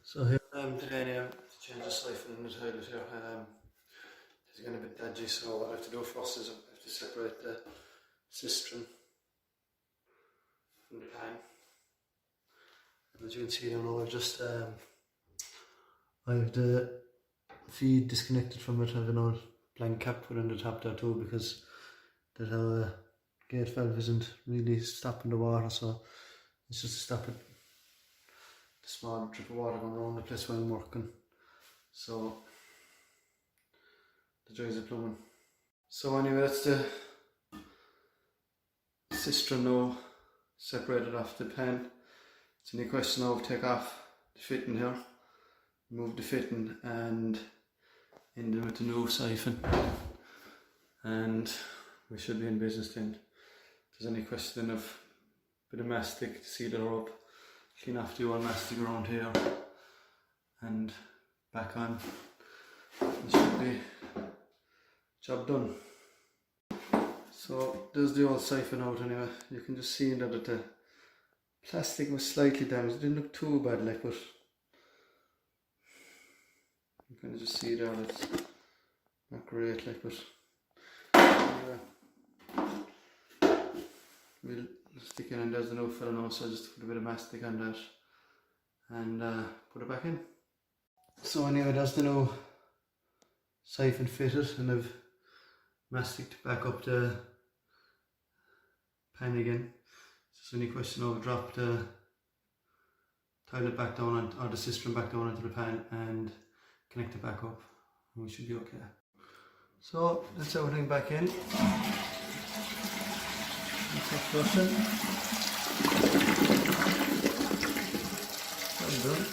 So here I am today now to change the siphon in the toilet here. It's getting a bit dodgy, so what I have to do first is I have to separate the cistern from the pan. And as you can see down now, I have the feed disconnected from it. I have an old blank cap put in the top there too, because the gate valve isn't really stopping the water, so it's just to stop it. The small drip of water going around the place while I'm working. So the joys of plumbing. So anyway, that's the cistern now separated off the pan. It's only a question now of take off the fitting here, remove the fitting and end it with the new siphon, and we should be in business then. If there's any question of a bit of mastic to seal it up, clean off the old mastic around here and back on, it should be job done. So there's the old siphon out anyway. You can just see that the plastic was slightly damaged. It didn't look too bad, like, but you can just see there that it's not great, like, but anyway, we'll stick it in. There's the new filler now, so I just put a bit of mastic on that and put it back in. So anyway, there's the new siphon fitted, and I've masticed back up the pan again. It's only a question of drop the toilet back down, or the cistern back down into the pan and connect it back up, and we should be okay. So that's everything back in. That's it flushing. Well done.